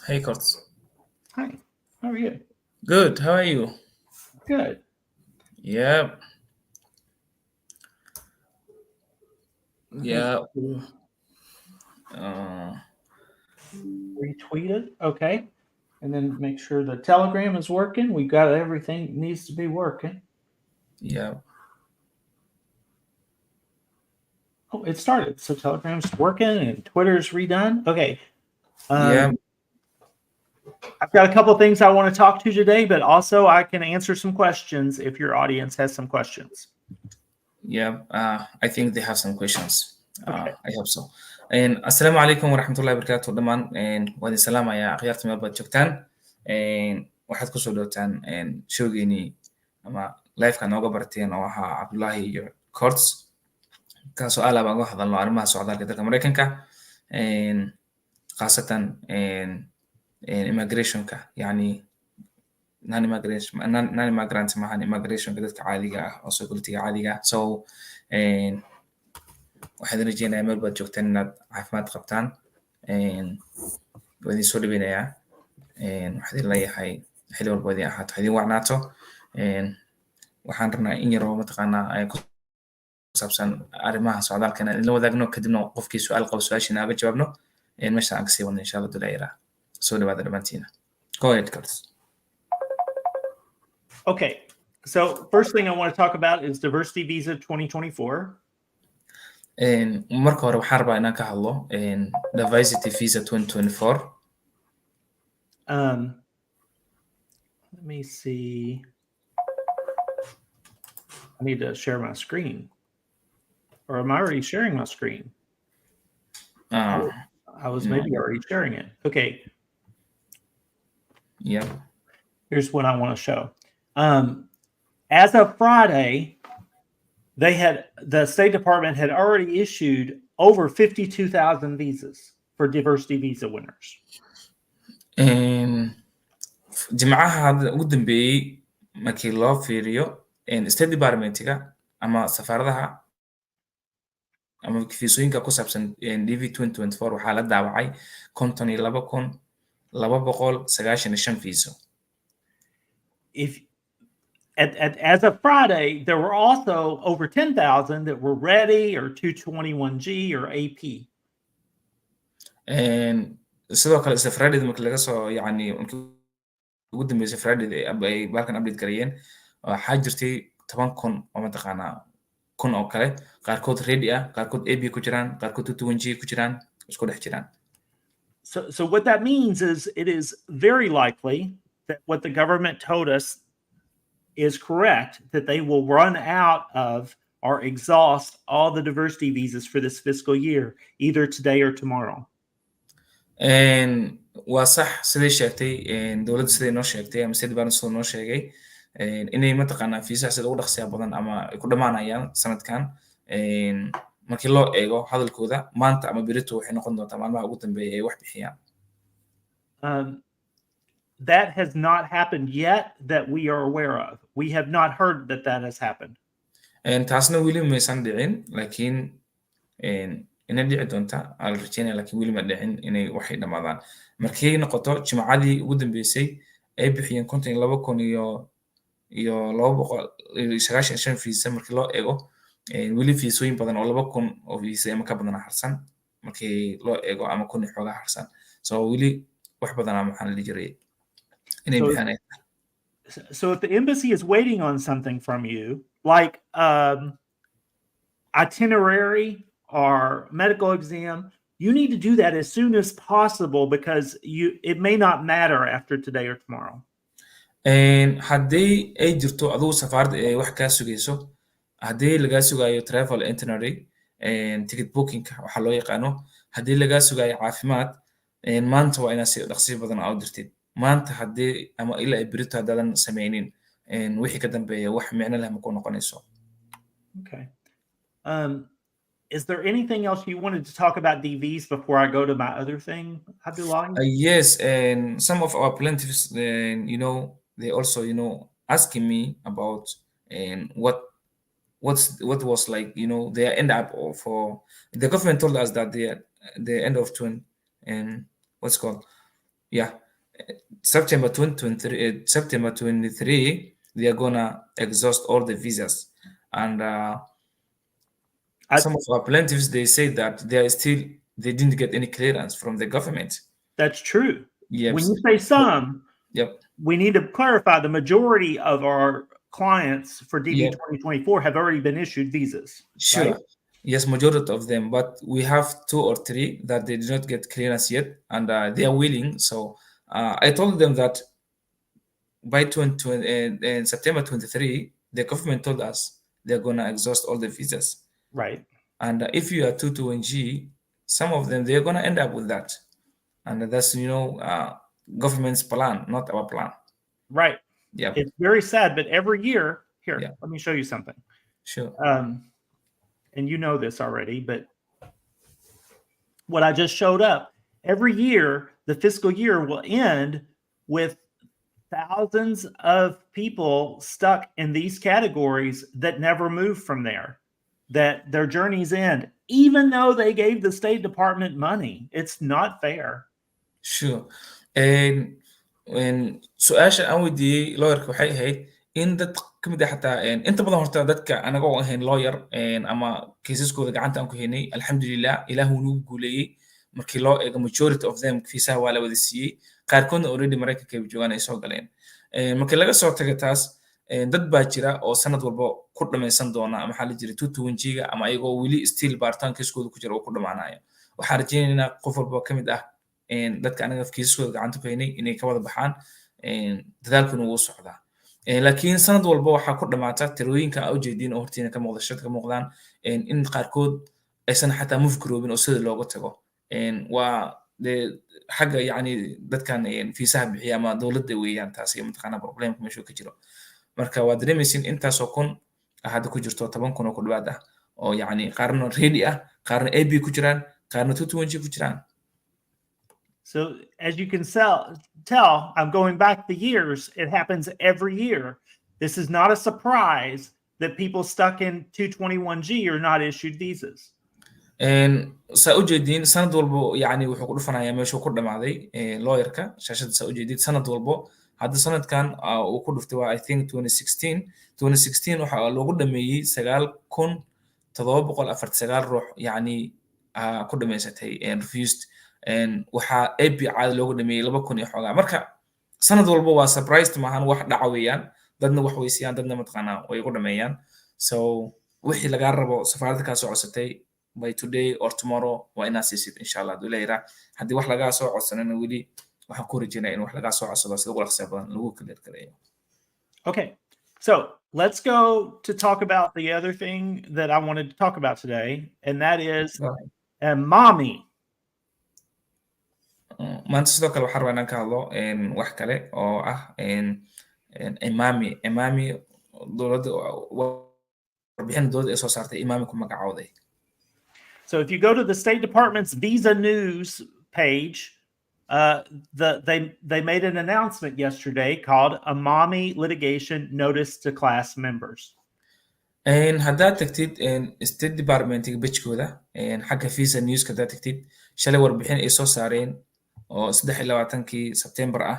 Hey, Kurtz. Hi, how are you? Good. How are you? Good. Yep. Okay. Yeah. Uh, Retweeted. Okay. And then make sure the Telegram is working. We've got everything needs to be working. yeah. Oh, it started. So Telegram's working and Twitter's redone. Okay. Yeah. I've got a couple of things I want to talk to today, but also I can answer some questions if your audience has some questions. Yeah. I think they have some questions. Okay. I hope so. And Assalamu alaikum wa rahmatullahi wa barakatuh dhamaan. Waan idin salaamayaa akhyaarta meel baad joogtaan. Waxaad kusoo dhowtaan showgeennii ama live-ka nooga barteen oo ahaa Abdullahi iyo Kurtz. Kaasoo aala baan uga hadalno arrimaha socdaalka dalka Mareykanka. Khaasatan immigrationka yani non-immigrants maahan immigrationka dadka caadiga ah oo securityga caadiga ah so waxaan rajeynayaa meel baad joogtaan inaad caafimaad qabtaan waa idin soo dhaweynayaa waxaan idin leeyahay xilli walba idin ahaato idin wacnaato waxaan rabnaa in yaroo mataqaanaa ku saabsan arrimaha socdaalka inaan idinla wadaagno kadibna qofkii su-aal qabo su-aashiina aga jawaabno meesha aan kasii wadno insha allah dulaayaraa soo dhawaada dhammaantiina go ahead Curtis. Okay. So first thing I want to talk about is Diversity Visa 2024. Marka hore waxaan rabaa inaan ka hadlo Diversity Visa 2024. Let me see. I need to share my screen. Or am I already sharing my screen? I was maybe already sharing it. Okay. Yeah. Here's what I want to show. As of Friday, the State Department had already issued over 52,000 visas for diversity visa winners. Jimcaha hadda ugu dambeeyey markii loo fiiriyo State Department-ga ama safaaradaha ama fiisooyinka ku saabsan DV 2024 waxaa la daawacay 52,295 fiiso. If as of Friday, there were also over 10,000 that were ready or 221G or AP. sidoo kale isla Friday markii laga soo yani ugu dambeysay Friday ay balkan update gareeyeen waxaa jirtay 10,000 oo mataqaanaa kun oo kale qaarkood ready ah qaarkood AP ku jiraan qaarkood 221G ku jiraan isku dhex jiraan. So what that means is it is very likely that what the government told us is correct, that they will run out of or exhaust all the diversity visas for this fiscal year, either today or tomorrow. waa sax sidii sheegtay dowladda sidii noo sheegtay ama sidii baan soo noo sheegay inay mataqaanaa fiisaha sida ugu dhaqsiya badan ama ay ku dhamaanayaan sanadkan markii loo eego hadalkooda maanta ama berito waxay noqon doontaa maalmaha ugu dambeeya ay wax bixiyaan. That has not happened yet that we are aware of. We have not heard that that has happened. taasna weli maysan dhicin laakiin inay dhici doonta aan la rajeynaya laakiin weli ma dhicin inay waxay dhamaadaan markii noqoto jimcadii ugu dambeysay ay bixiyeen 52,295 fiisa markii loo eego weli fiisooyin badan oo 2,000 oo fiisa ama ka badan harsan markii loo eego ama 1,000 xoogaa harsan so weli wax badan ama waxaan la jiray inay bixiyaan. So if the embassy is waiting on something from you, like itinerary or medical exam, you need to do that as soon as possible because it may not matter after today or tomorrow. haddii ay jirto adigu safaaradda ay wax kaa sugayso haddii lagaa sugayo travel itinerary ticket booking waxaa loo yaqaano haddii lagaa sugayo caafimaad maanta waa inaad si dhaqsi badan u dirtid maanta haddii ama ilaa ay berito haddaadan samaynin wixii ka dambeeya wax micno leh ma ku noqonayso. Okay. Is there anything else you wanted to talk about DVs before I go to my other thing, Abdullahi? Yes, and some of our plaintiffs, they also, asking me about what was like, their end up for the government told us that the end of what's called, Yeah, September 2023, September 23, they are gonna exhaust all the visas, and some of our plaintiffs they say that they didn't get any clearance from the government. That's true. Yep. When you say some, Yep. we need to clarify the majority of our clients for DV Yep. 2024 have already been issued visas. Sure. Right? Yes, majority of them, but we have 2 or 3 that they did not get clearance yet, and they are willing. So I told them that by 20, September 23, the government told us they're gonna exhaust all the visas. Right. And if you are 221G, some of them they're gonna end up with that, and that's government's plan, not our plan. Right. Yeah. It's very sad, but every year, here, Yeah. let me show you something. Sure. And you know this already, but what I just showed up, every year, the fiscal year will end with thousands of people stuck in these categories that never move from there, that their journeys end, even though they gave the State Department money. It's not fair. Sure. Su-aasha aan weydiiyey lawyerka waxay ahayd in dad ka mid ah xataa inta badan horta dadka anaga oo ahayn lawyer ama kiisaskooda gacanta aan ku haynay alxamdulilah ilaah wuu nagu guuleeyey markii loo eego majority of them fiisaha waa la wada siiyey qaarkoodna already maraykanka ay joogaan ay soo galeen markii laga soo taga taas dad baa jira oo sanad walba ku dhamaysan doona maxaa la jira 221G-ga ama ayagoo weli still baaritaan kiiskooda ku jira oo ku dhamaanayo waxaan rajaynaynaa qof walba ka mid ah dadka anaga kiisaskooda gacanta ku haynay inay ka wada baxaan dadaalkuna wuu socdaa laakiin sanad walba waxaa ku dhamaata tirooyinka aa ujeediin oo hortiina ka muuqda shadka muuqdaan in qaarkood aysan xataa mufkaroobin oo sida looga tago waa xagga yani dadkan fiisaha bixiya ama dowladda weeyaan taasi mataqaanaa problemka meeshuu ka jiro marka waa dareemaysin intaasoo kun hadda ku jirto 10 kun oo ku dhawaad ah oo yani qaarna ready ah qaarna AB ku jiraan qaarna 221G ku jiraan. So as you can tell, I'm going back the years. It happens every year. This is not a surprise that people stuck in 221G are not issued visas. saa ujeediin sanad walbo yani wuxuu ku dhufanayaa meeshuu ku dhamaaday lawyerka shaashada saa ujeedid sanad walbo hadda sanadkan uu ku dhuftay waa I think 2016 waxa loogu dhameeyey 9,749 ruux yani ku dhamaysatay refused waxaa AB caadi loogu dhameeyey 2,000 iyo xoogaa marka sanad walba waa surprised maahan wax dhaca weeyaan dadna wax weysiyaan dadna mataqaanaa way ku dhameeyaan so wixii lagaa rabo safaaradda kaa soo codsatay by today or tomorrow waa inaad siisid insha allah haduu leeyahay haddii wax lagaa soo codsanana weli waxaan ku rajaynayaa in wax lagaa soo codsado sida ugu dhaqsiya badan lagu clear gareeyo. Okay, so let's go to talk about the other thing that I wanted to talk about today, and that is Amami. maanta sidoo kale waxaan rabaa inaan ka hadlo wax kale oo ah Amami dowladda warbixin dowladda ay soo saartay Amami ku magacawday. So if you go to the State Department's Visa News page, they made an announcement yesterday called Amami Litigation Notice to Class Members. haddaad tagtid State Department pagekooda xagga Visa News haddaad tagtid shalay warbixin ay soo saareen oo 23 September ah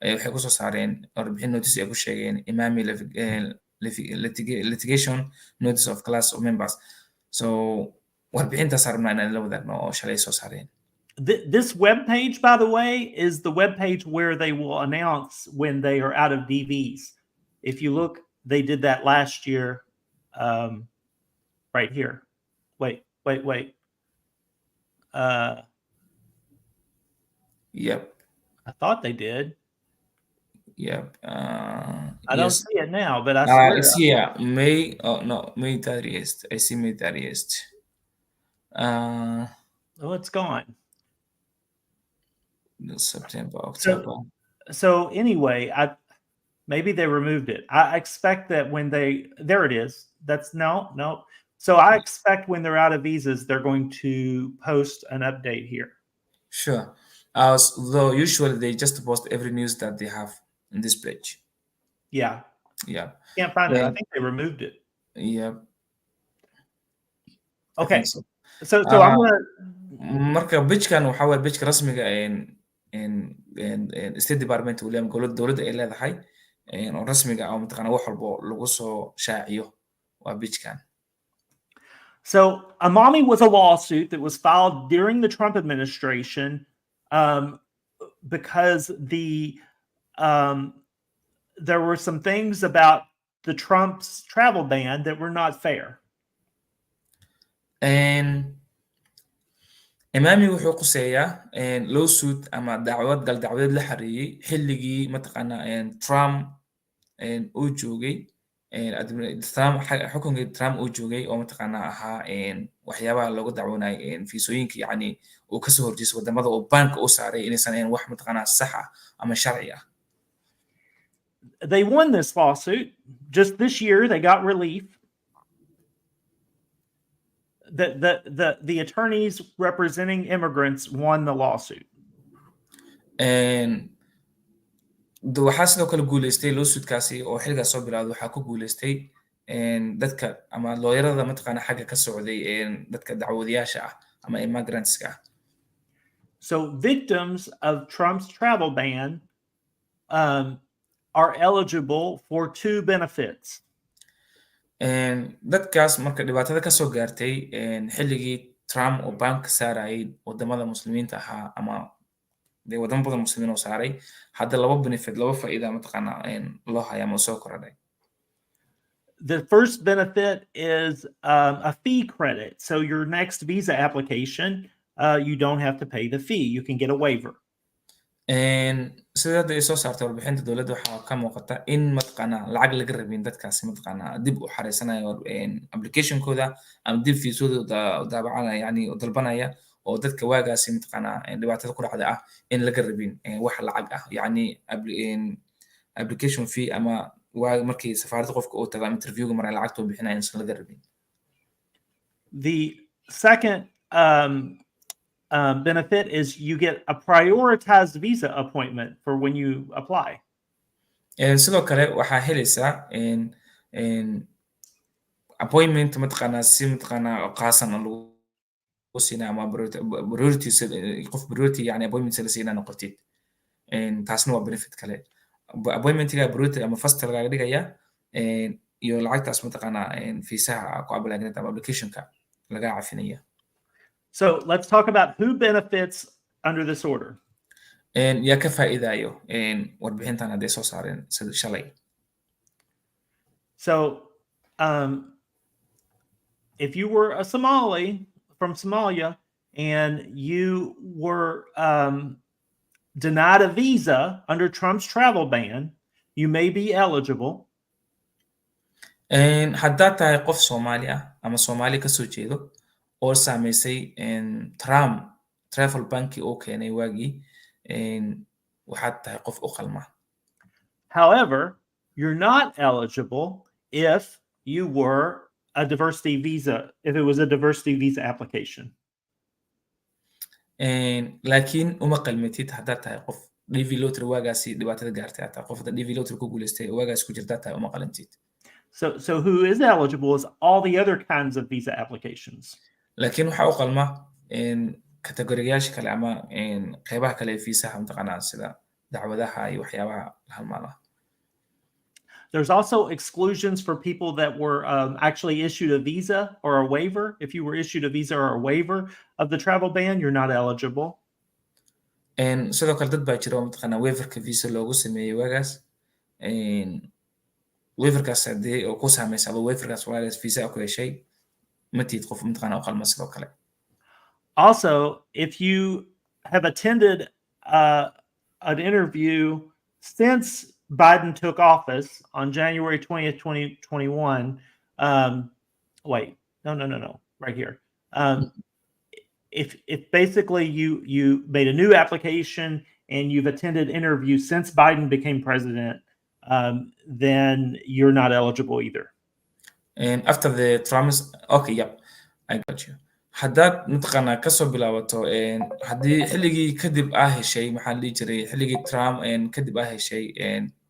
waxay ku soo saareen warbixin notice ay ku sheegeen Amami Litigation Notice of Class of Members. So warbixintaas rabnaa inaan la wadaagno oo shalay soo saareen. This web page, by the way, is the web page where they will announce when they are out of DVs. If you look, they did that last year, right here. Wait. Yep. I thought they did. Yep. I don't see it now, but I swear. It's here. May 30th. I see May 30th. Oh, it's gone. September, October. So anyway, maybe they removed it. I expect that when there it is. That's no. So I expect when they're out of visas, they're going to post an update here. Sure. Though usually they just post every news that they have in this page. Yeah. Can't find it. I think they removed it. Yeah. Okay. So I'm gonna. marka page-kan waxa weeye page-ka rasmiga state department uu leeyahay dowladda ay leedahay oo rasmiga ah oo mataqaanaa wax walbo lagu soo shaaciyo waa beachkan. So Amami was a lawsuit that was filed during the Trump administration because there were some things about the Trump's travel ban that were not fair. Amami wuxuu quseeyaa lawsuit ama dacwadeed la xariiriyay xilligii mataqaanaa Trump uu joogay xukunkii Trump uu joogay oo mataqaanaa ahaa waxyaabaha looga dacwoonayay fiisooyinka yacni uu kasoo horjeestay wadamada oo banka u saaray inaysan ahayn wax mataqaanaa sax ah ama sharci ah. They won this lawsuit. Just this year, they got relief. The attorneys representing immigrants won the lawsuit. waxaa sidoo kale guuleystay lawsuitkaasi oo xilligaas soo bilowday waxaa ku guuleystay dadka ama looyarada mataqaanaa xagga ka socday dadka dacwadayaasha ah ama immigrantska ah. So victims of Trump's travel ban are eligible for 2 benefits. dadkaas marka dhibaatada ka soo gaartay xilligii Trump oo bank saarayay wadamada muslimiinta ahaa ama wadamo badan muslimiin oo saaray hadda laba faa'iido mataqaanaa loo hayaa ama soo korodhay. The first benefit is a fee credit. So your next visa application, you don't have to pay the fee. You can get a waiver. sida hadda ay soo saartay warbixinta dowladda waxaa ka muuqata in mataqaanaa lacag laga rabin dadkaasi mataqaanaa dib u xareysanayo applicationkooda ama dib fiisooda daabacanaya yani dalbanaya oo dadka waagaasi mataqaanaa dhibaatada ku dhacda ah in laga rabin wax lacag ah yani application fee ama markii safaaradda qofka uu tago interviewga maray lacagta uu bixinaya insan laga rabin. The second benefit is you get a prioritized visa appointment for when you apply. sidoo kale waxaa helaysaa appointment mataqaanaa si mataqaanaa qaasan lagu siinaa ama priority qof priority yani appointment la siinaa noqotid taasna waa benefit kale. appointmentiga priority ama first lagaga dhigaya iyo lacagtaas mataqaanaa fiisaha ku apply-gareed ama applicationka laga cafinaya. So let's talk about who benefits under this order. yaa ka faa'iidayo warbixintan hadday soo saareen shalay. So if you were a Somali from Somalia and you were denied a visa under Trump's travel ban, you may be eligible. haddaad tahay qof Soomaali ah ama Soomaali ka soo jeedo oo saameysay Trump travel banki oo keenay waagii waxaad tahay qof u qalma. However, you're not eligible if you were a diversity visa, if it was a diversity visa application. laakiin uma qalmitid haddaad tahay qof DV lottery waagaasi dhibaatada gaartay ataa qofda DV lottery ku guuleystay waagaas ku jirta tahay uma qalintid. So who is eligible is all the other kinds of visa applications. laakiin waxaa u qalma kategoriyaasha kale ama qeybaha kale ee fiisaha mataqaanaa sida dacwadaha iyo waxyaabaha halmaala. There's also exclusions for people that were actually issued a visa or a waiver. If you were issued a visa or a waiver of the travel ban, you're not eligible. sidoo kale dad baa jira oo mataqaanaa waiverka visa loogu sameeyey waagaas waiverkaas haddii oo ku saameysa ama waiverkaas waagaas visa ku heshay ma tiid qof mataqaanaa u qalma sidoo kale. Also, if you have attended an interview since Biden took office on January 20th, 2021, wait, no, right here. If basically you made a new application and you've attended interviews since Biden became president, then you're not eligible either. And after the Trump's, okay, yep, I got you. haddaad mataqaanaa kasoo bilaabato haddii xilligii kadib aa heshay maxaa la dhihi jiray xilligii Trump kadib aa heshay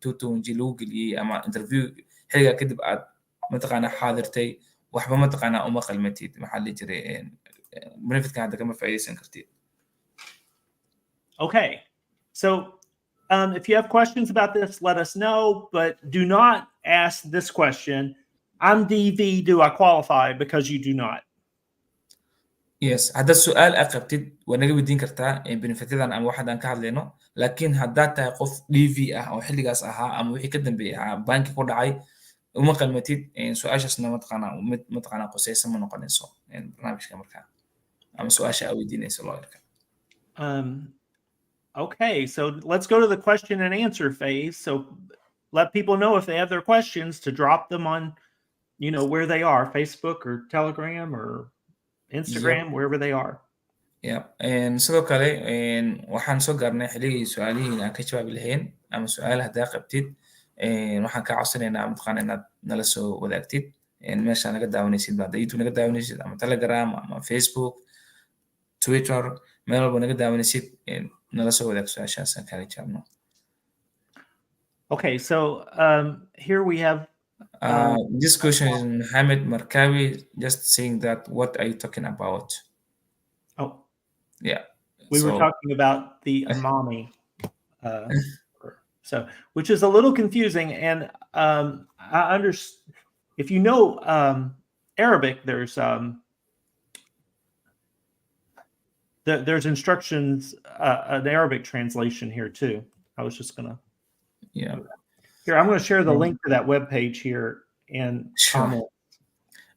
tutunji lagu geliyey ama interview xilligaa kadib aad mataqaanaa xaadirtay waxba mataqaanaa uma qalmatid maxaa la dhihi jiray benefitka hadda kama faa'iidaysan kartid. Okay, So if you have questions about this, let us know, but do not ask this question. I'm DV, do I qualify? Because you do not. Yes, haddaad su'aal aad qabtid waa naga weydiin kartaa benefityadan ama waxaan aan ka hadlayno. Laakiin haddaad tahay qof DV ah oo xilligaas ahaa ama wixii ka dambeeyay ahaa banki ku dhacay, uma qalmatid su'aashaasna mid qusaysa ma noqonayso barnaamijka markaa ama su'aasha aad weydiinayso lawyerka. Okay, so let's go to the question and answer phase. So let people know if they have their questions to drop them on, where they are, Facebook or Telegram or Instagram, wherever they are. Sidoo kale waxaan soo gaarnay xilligii su'aalihiin aan ka jawaabi lahayn ama su'aal haddaa qabtid waxaan kaa codsanaynaa mataqaana inaad nala soo wadaagtid meesha naga daawanaysid hadda YouTube naga daawanaysid ama Telegram ama Facebook, Twitter, meel walba naga daawanaysid nala soo wadaag su'aashaas aan kala jawaabno. Okay, so here we have this question is Mohammed Markawi just saying that what are you talking about? Oh, yeah. We were talking about the Amami. So, which is a little confusing. And I understand, if you know Arabic, there's instructions, an Arabic translation here too. I was just gonna. Yeah. Here, I'm going to share the link to that webpage here and comment.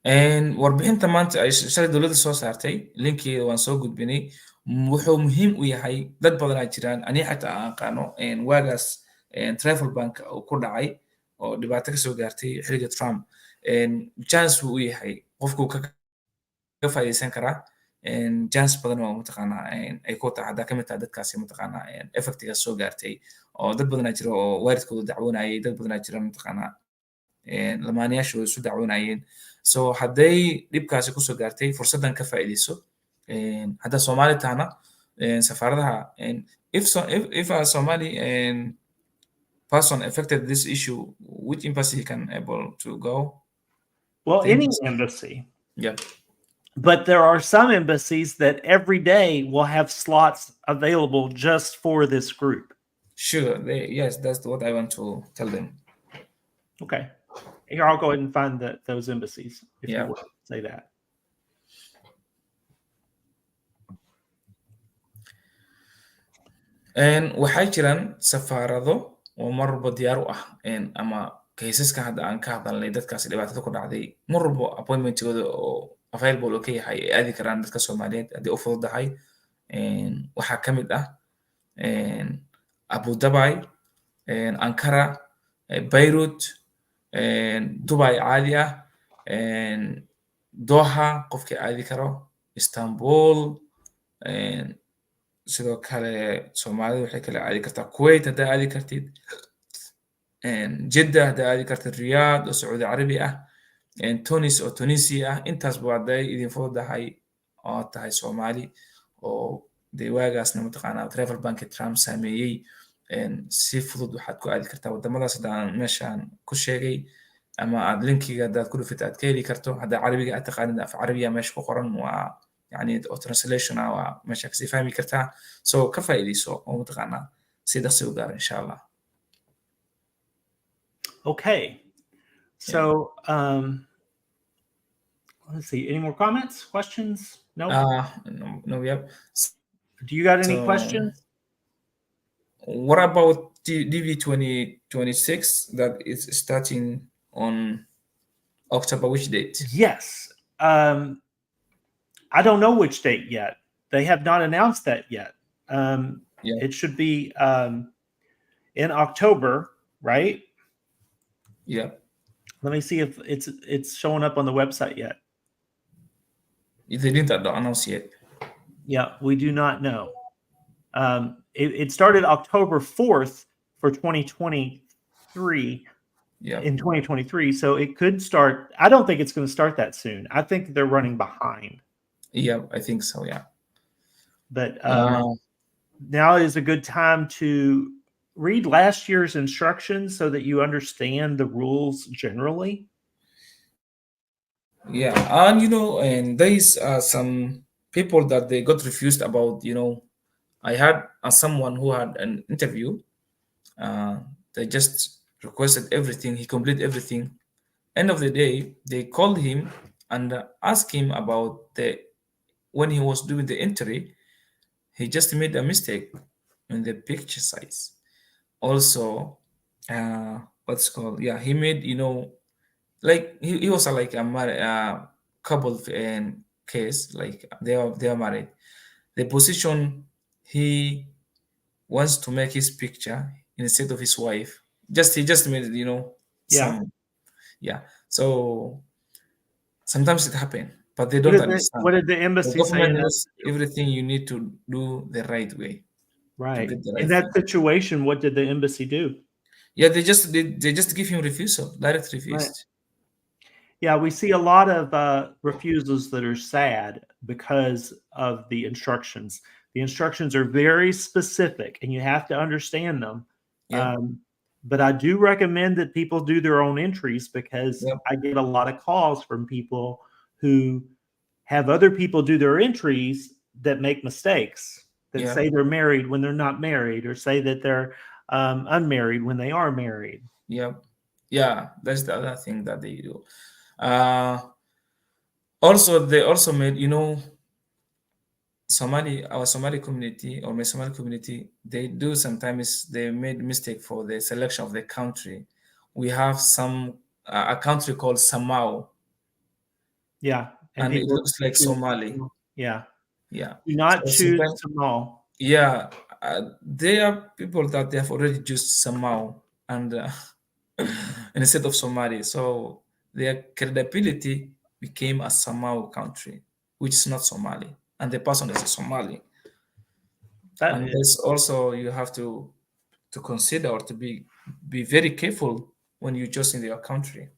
warbixinta maanta ay shalay dowladda soo saartay linkeeda waan soo gudbinay. Wuxuu muhiim u yahay dad badan ay jiraan aniga xataa aan aqaano waagaas travel bank oo ku dhacay oo dhibaato ka soo gaartay xilliga Trump. Chance uu yahay qofku ka faa'iideysan karaa chance badan oo mataqaanaa ay ku tahay haddaa ka mid tahay dadkaasi mataqaanaa effectiga soo gaartay oo dad badan jira oo waalidkooda dacwoonayay, dad badan jira mataqaanaa lamaanayaashooda isu dacwoonayeen. So hadday dhibkaasi kusoo gaartay fursaddan ka faa'iideyso. Hadda Somali tahana safaaradaha if a Somali person affected this issue, which embassy can able to go? Well, any embassy. Yeah. But there are some embassies that every day will have slots available just for this group. Sure. Yes, that's what I want to tell them. Okay. Here, I'll go ahead and find those embassies, if you would say that. waxay jiraan safaarado oo mar walba diyaar u ah ama kaysaska hadda aan ka hadalnay dadkaasi dhibaatada ku dhacday mar walba appointmentkooda oo available oo ka yahay ay aadi karaan dadka Soomaaliyeed haddii u fududahay. Waxaa ka mid ah Abu Dhabi, Ankara, Beirut, Dubai caadi ah, Doha qofkii aadi karo, Istanbul, sidoo kale Soomaalida waxay kala aadi kartaa Kuwait haddaa aadi kartid, Jeddah haddaa aadi kartid, Riyadh oo Sacuudi Carabi ah, Tunis oo Tunisia ah. Intaasba hadday idin fududahay oo tahay Soomaali oo dee waagaasna mataqaanaa travel bank Trump saameeyey si fudud waxaad ku aadi kartaa wadamadaas haddaan meeshaan ku sheegay ama aad linkiga haddaad ku dhufid aad ka heli karto. Haddaa carabiga aad taqaanid af carabiya meesha ku qoran waa يعني او ترانسليشن او ماشي كسي فاهمي كرتا سو كفايديسو او متقانا سي دخسي وقار ان شاء الله. Okay, so let's see, any more comments, questions? No. No, yep. Do you got any questions? What about DV 2026 that is starting on October, which date? Yes. I don't know which date yet. They have not announced that yet. It should be in October, right? Yeah. Let me see if it's showing up on the website yet. They didn't announce yet. Yeah, we do not know. It started October 4th for 2023. Yeah. In 2023, so it could start. I don't think it's going to start that soon. I think they're running behind. Yeah, I think so. Yeah. But now is a good time to read last year's instructions so that you understand the rules generally. Yeah, and and there is some people that they got refused about I had someone who had an interview. They just requested everything. He completed everything. End of the day, they called him and asked him about the when he was doing the entry. He just made a mistake in the picture size. Also, what's called? Yeah, he made like he was like a couple and case like they are married. The position he wants to make his picture instead of his wife. Just he just made Yeah. some yeah. So sometimes it happen, but they don't understand. What did the The embassy say government in that? knows everything. You need to do the right way to Right. get the In right that thing. situation, what did the embassy do? Yeah, they just give him refusal, direct Right. refused. Yeah, we see a lot of refusals that are sad because of the instructions. The instructions are very specific, and you have to understand them. Yep, But I do recommend that people do their own entries because yep, I get a lot of calls from people who have other people do their entries that make mistakes, that yep, say they're married when they're not married, or say that they're unmarried when they are married. yep. Yeah, that's the other thing that they do. Uh, Also, they also made, our Somali community or my Somali community, they do sometimes they made mistake for the selection of the country. We have a country called Samau, Yeah, and and it people looks like choose Somali. yeah. Yeah. Do not So choose sometimes, Samal. yeah, they are people that they have already used Samau and instead of Somali. So their credibility became a Samau country, which is not Somali, and the person is a Somali. That And is there's also you have to consider or to be very careful when you're choosing your country.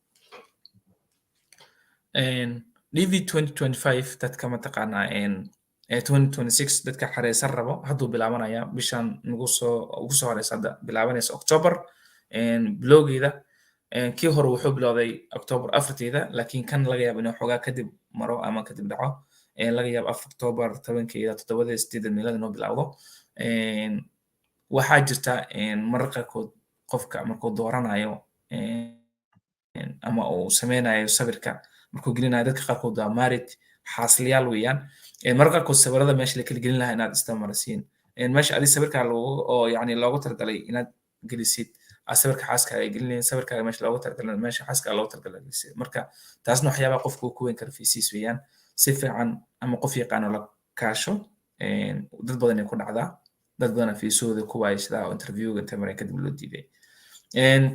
And DV 2025 dadka mataqaanaa 2026 dadka xareysan rabo hadduu bilaabanaya bishan ugu soo horeysa hadda bilaabanaysa October bilowgeeda kii hore wuxuu bilowday October afarteeda laakiin kan laga yaabo inuu xoogaa kadib maro ama kadib dhaco laga yaabo October 10keeda 7 8 meelada inuu bilowdo waxaa jirta mararka qaarkood qofka markuu dooranayo ama uu sameynayo sawirka markuu gelinayo dadka qaarkood waa married xaasliyaal weeyaan mararka qaarkood sawirada meesha la kala gelin lahaa inaad isdamarsiin meesha adi sawirkaa oo yani loogu talagalay inaad gelisid sawirka xaaskaaga ay gelinayeen sawirkaaga meesha loogu talagalay meesha xaaskaaga loogu talagalay gelisid marka taasna waxyaabaha qofka uu ku weyn kara fiisiis weeyaan si fiican ama qof yaqaano la kaasho dad badan ay ku dhacdaa dad badan fiisooda ku waayashada oo interviewga inta maray kadib loo diiday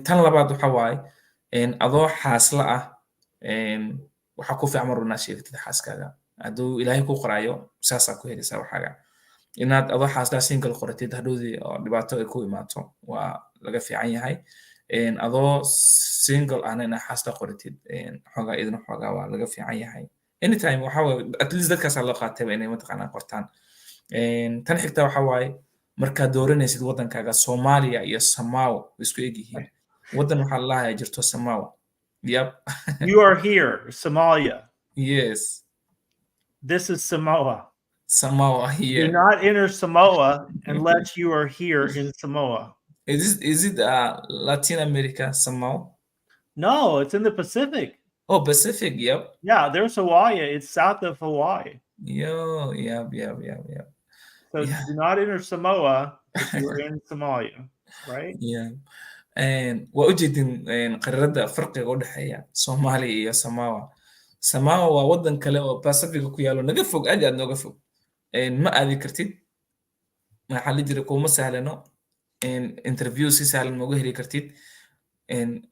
tan labaad waxa waaye adoo xaasla ah waxaa ku fiican mar inaad sheegtid xaaskaaga hadduu ilaahay ku qoraayo saasaa ku helaysaa waxaaga inaad adoo xaaslaa single qoratid hadhowdii oo dhibaato ay ku imaato waa laga fiican yahay adoo single ahna inaad xaasla qoratid xoogaa idina xoogaa waa laga fiican yahay anytime waxa waaye at least dadkaasaa loo qaatayba inay mataqaanaa qortaan tan xigta waxa waaye markaad dooranaysid waddankaaga Soomaaliya iyo Samaaw way isku eg yihiin waddan waxaa la lahayaa jirto Samaaw yep you are here, Somalia. yes This is Samoa. Samaaw Do here not enter Samoa unless you are here in Samoa. is it Latin America Samaaw No, it's in the Pacific. oh Pacific yep Yeah, there's Hawaii. It's south of Hawaii. yo yep So yeah do not enter Samoa if you are in Somalia, right? yeah waa ujeedin qariirada farqiga u dhexeeya Soomaaliya iyo Samaawa Samaawa waa waddan kale oo Pacifica ku yaalo naga fog aad iyo aad nooga fog ma aadi kartid maxaa la jira kuma sahlano interview si sahlan mooga heli kartid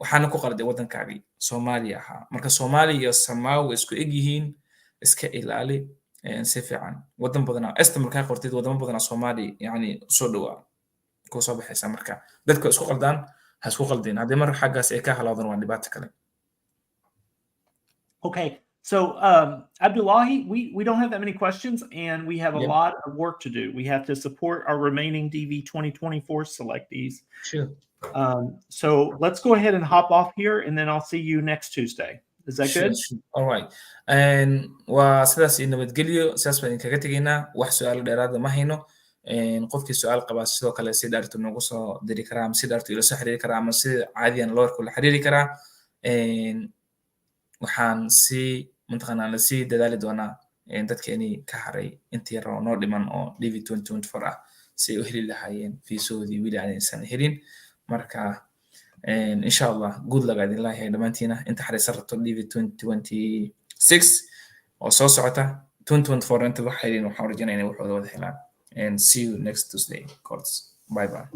waxaana ku qalday waddankaagii Soomaaliya ahaa marka Soomaaliya iyo Samaawa way isku eg yihiin iska ilaali si fiican waddan badanaa esta markaa qortid wadamo badanaa Soomaaliya yani soo dhowaa ku soo baxaysa marka dadka isku qaldaan ha isku qaldin haddii mar xaggaas ay ka halawdan waa dhibaato kale Okay. So, Abdullahi, we don't have that many questions, and we have a Yep. lot of work to do. We have to support our remaining DV 2024 selectees. Sure. So let's go ahead and hop off here, and then I'll see you next Tuesday. Is that Sure, good? sure. All right. Waa sidaas nabadgelyo sidaas baan idinkaga tegaynaa wax su-aalo dheeraada ma hayno qofkii su'aal qaba sidoo kale si dhaartu noogu soo diri karaa ama si dhaartu ila soo xiriiri karaa ama si caadiyan lawrku la xiriiri karaa waxaan si mataqaanaa la sii dadaali doonaa dadkeenii ka haray intii yar oo noo dhiman oo DV 2024 ah si ay u heli lahaayeen fiisoodii weli aanaysan helin marka insha allah good luck idin leeyahay dhammaantiina inta xariisan rabto DV 2026 oo soo socota 2024 inta wax helin waxaan rajaynayaa inay waxooda wada helaan and see you next Tuesday. Bye bye.